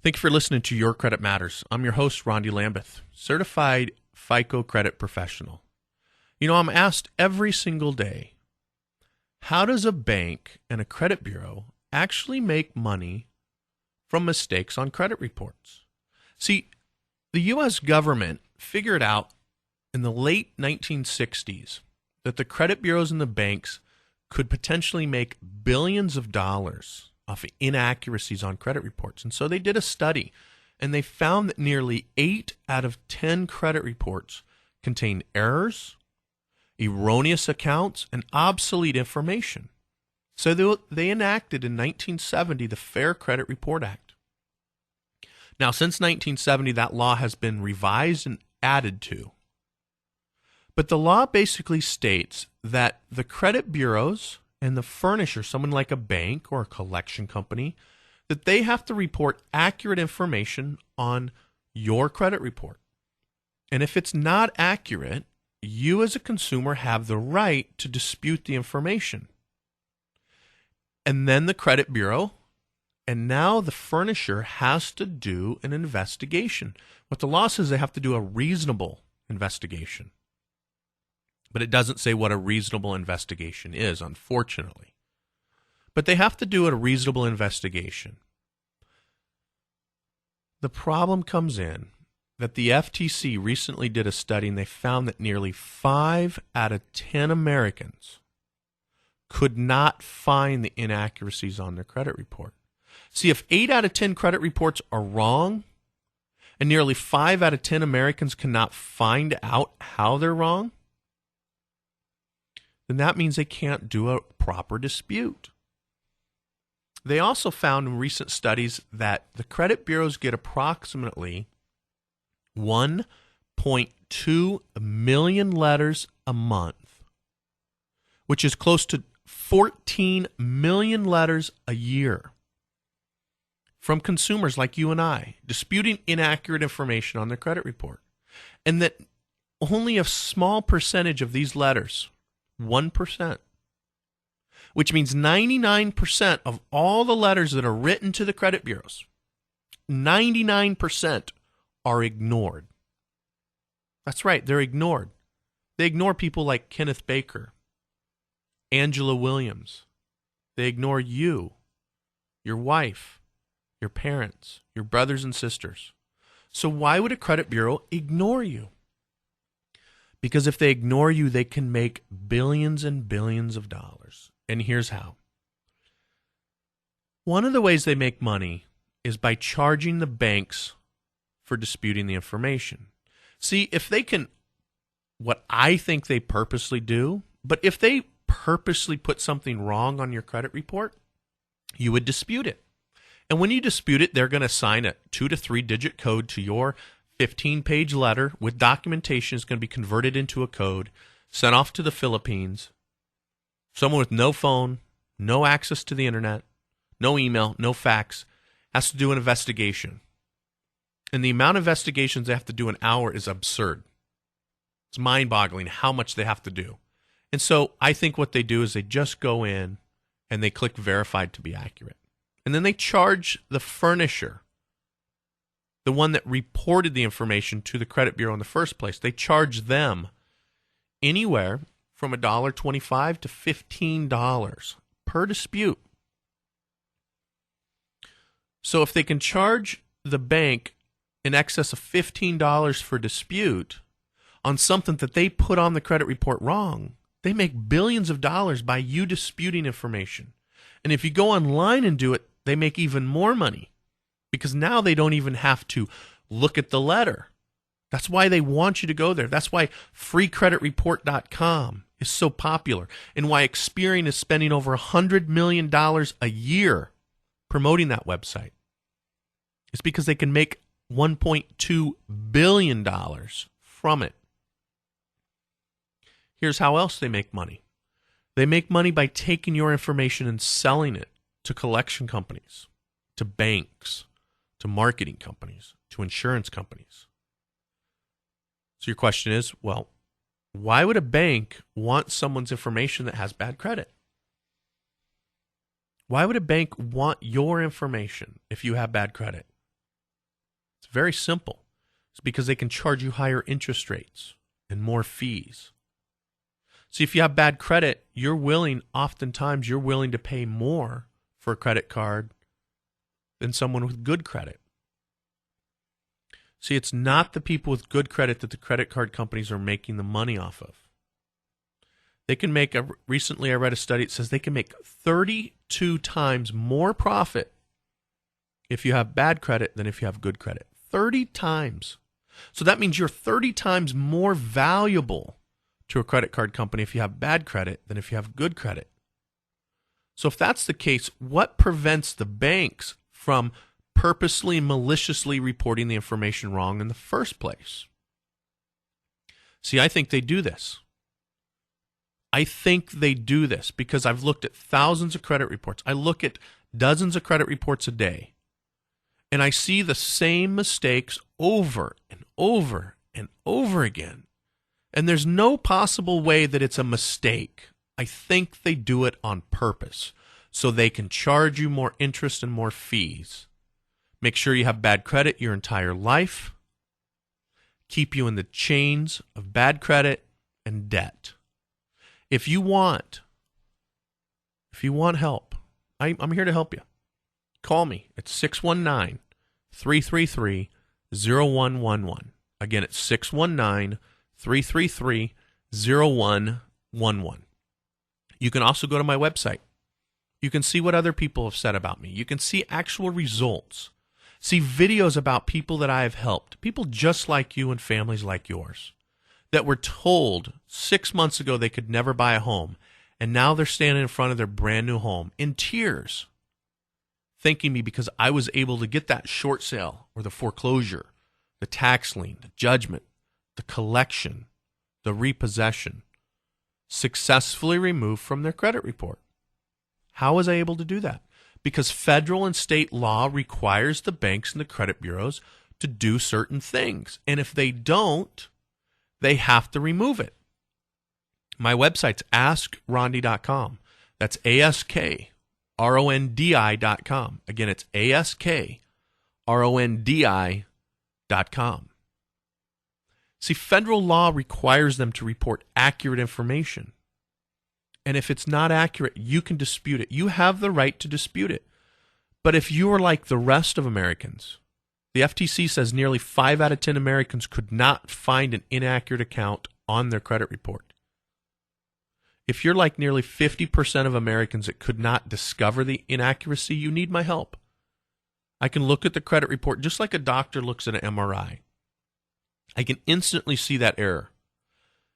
Thank you for listening to Your Credit Matters. I'm your host, Rondi Lambeth, certified FICO credit professional. You know, I'm asked every single day, how does a bank and a credit bureau actually make money from mistakes on credit reports? See, the U.S. government figured out in the late 1960s that the credit bureaus and the banks could potentially make billions of dollars off of inaccuracies on credit reports. And so they did a study, and they found that nearly 8 out of 10 credit reports contained errors, erroneous accounts, and obsolete information. So they enacted in 1970 the Fair Credit Report Act. Now, since 1970, that law has been revised and added to. But the law basically states that the credit bureaus and the furnisher, someone like a bank or a collection company, that they have to report accurate information on your credit report. And if it's not accurate, you as a consumer have the right to dispute the information. And then the credit bureau, and now the furnisher has to do an investigation. What the law says, they have to do a reasonable investigation. But it doesn't say what a reasonable investigation is, unfortunately. But they have to do a reasonable investigation. The problem comes in that the FTC recently did a study, and they found that nearly 5 out of 10 Americans could not find the inaccuracies on their credit report. See, if 8 out of 10 credit reports are wrong, and nearly 5 out of 10 Americans cannot find out how they're wrong, then that means they can't do a proper dispute. They also found in recent studies that the credit bureaus get approximately 1.2 million letters a month, which is close to 14 million letters a year from consumers like you and I, disputing inaccurate information on their credit report. And that only a small percentage of these letters, 1%, which means 99% of all the letters that are written to the credit bureaus, 99% are ignored. That's right, they're ignored. They ignore people like Kenneth Baker, Angela Williams. They ignore you, your wife, your parents, your brothers and sisters. So why would a credit bureau ignore you? Because if they ignore you, they can make billions and billions of dollars. And here's how. One of the ways they make money is by charging the banks for disputing the information. See, if they can, what I think they purposely do, but if they purposely put something wrong on your credit report, you would dispute it. And when you dispute it, they're going to assign a 2 to 3 digit code to your 15-page letter with documentation. Is going to be converted into a code, sent off to the Philippines. Someone with no phone, no access to the internet, no email, no fax, has to do an investigation. And the amount of investigations they have to do an hour is absurd. It's mind-boggling how much they have to do. And so I think what they do is they just go in and they click verified to be accurate. And then they charge the furnisher, the one that reported the information to the credit bureau in the first place. They charge them anywhere from $1.25 to $15 per dispute. So if they can charge the bank in excess of $15 for dispute on something that they put on the credit report wrong, they make billions of dollars by you disputing information. And if you go online and do it, they make even more money because now they don't even have to look at the letter. That's why they want you to go there. That's why freecreditreport.com is so popular and why Experian is spending over $100 million a year promoting that website. It's because they can make $1.2 billion from it. Here's how else they make money. They make money by taking your information and selling it to collection companies, to banks, to marketing companies, to insurance companies. So your question is, well, why would a bank want someone's information that has bad credit? Why would a bank want your information if you have bad credit? very simple. It's because they can charge you higher interest rates and more fees. See, if you have bad credit, oftentimes you're willing to pay more for a credit card than someone with good credit. See, it's not the people with good credit that the credit card companies are making the money off of. They can make, recently I read a study that says they can make 32 times more profit if you have bad credit than if you have good credit. 30 times. So that means you're 30 times more valuable to a credit card company if you have bad credit than if you have good credit. So if that's the case, what prevents the banks from purposely, maliciously reporting the information wrong in the first place? See, I think they do this. I think they do this because I've looked at thousands of credit reports. I look at dozens of credit reports a day, and I see the same mistakes over and over and over again. And there's no possible way that it's a mistake. I think they do it on purpose so they can charge you more interest and more fees. Make sure you have bad credit your entire life. Keep you in the chains of bad credit and debt. If you want help, I'm here to help you. Call me at 619-333-0111. Again, it's 619-333-0111. You can also go to my website. You can see what other people have said about me. You can see actual results. See videos about people that I have helped, people just like you and families like yours, that were told 6 months ago they could never buy a home, and now they're standing in front of their brand new home in tears, thanking me because I was able to get that short sale or the foreclosure, the tax lien, the judgment, the collection, the repossession, successfully removed from their credit report. How was I able to do that? Because federal and state law requires the banks and the credit bureaus to do certain things. And if they don't, they have to remove it. My website's askrondi.com. That's ASKRONDI.com. Again, it's ASKRONDI.com. See, federal law requires them to report accurate information. And if it's not accurate, you can dispute it. You have the right to dispute it. But if you are like the rest of Americans, the FTC says nearly 5 out of 10 Americans could not find an inaccurate account on their credit report. If you're like nearly 50% of Americans that could not discover the inaccuracy, you need my help. I can look at the credit report just like a doctor looks at an MRI. I can instantly see that error.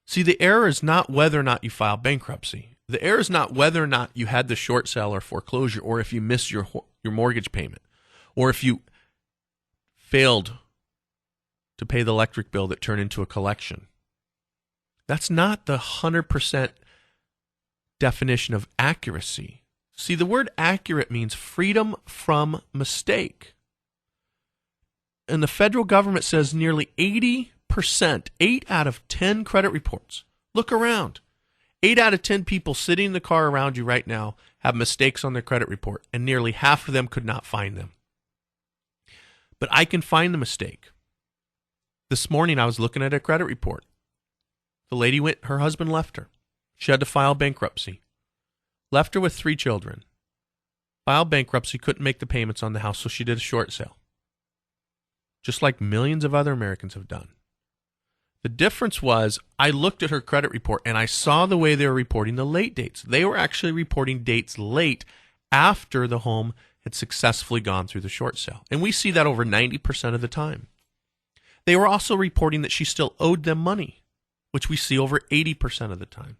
See, the error is not whether or not you filed bankruptcy. The error is not whether or not you had the short sale or foreclosure, or if you missed your mortgage payment, or if you failed to pay the electric bill that turned into a collection. That's not the 100% definition of accuracy. See, the word accurate means freedom from mistake. And the federal government says nearly 80%, 8 out of 10 credit reports. Look around. 8 out of 10 people sitting in the car around you right now have mistakes on their credit report, and nearly half of them could not find them. But I can find the mistake. This morning I was looking at a credit report. The lady her husband left her. She had to file bankruptcy. Left her with 3 children. Filed bankruptcy, couldn't make the payments on the house, so she did a short sale. Just like millions of other Americans have done. The difference was I looked at her credit report and I saw the way they were reporting the late dates. They were actually reporting dates late after the home had successfully gone through the short sale. And we see that over 90% of the time. They were also reporting that she still owed them money, which we see over 80% of the time.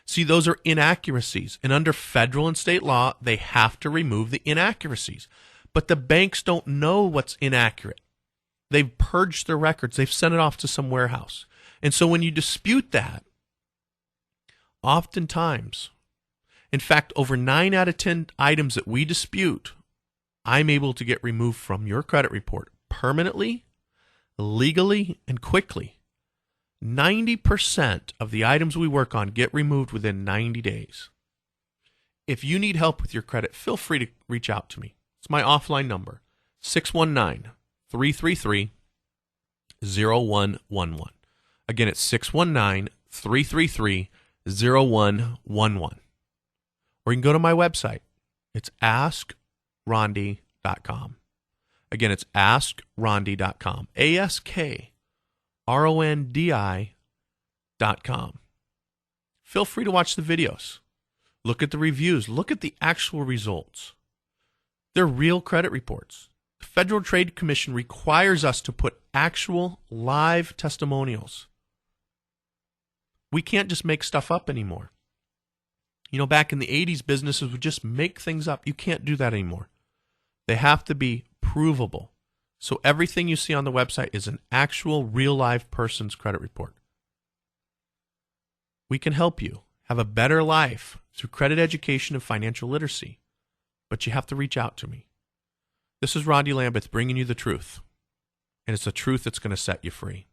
See, those are inaccuracies. And under federal and state law, they have to remove the inaccuracies. But the banks don't know what's inaccurate. They've purged their records. They've sent it off to some warehouse. And so when you dispute that, oftentimes, in fact, over 9 out of 10 items that we dispute, I'm able to get removed from your credit report permanently, legally, and quickly. 90% of the items we work on get removed within 90 days. If you need help with your credit, feel free to reach out to me. It's my offline number, 619 619-333-0111. Again, it's 619-333-0111. Or you can go to my website. It's askrondi.com. Again, it's askrondi.com. AskRondi.com. Feel free to watch the videos. Look at the reviews. Look at the actual results. They're real credit reports. The Federal Trade Commission requires us to put actual live testimonials. We can't just make stuff up anymore. You know, back in the 80s, businesses would just make things up. You can't do that anymore. They have to be provable. So everything you see on the website is an actual real live person's credit report. We can help you have a better life through credit education and financial literacy, but you have to reach out to me. This is Rondi Lambeth bringing you the truth, and it's the truth that's going to set you free.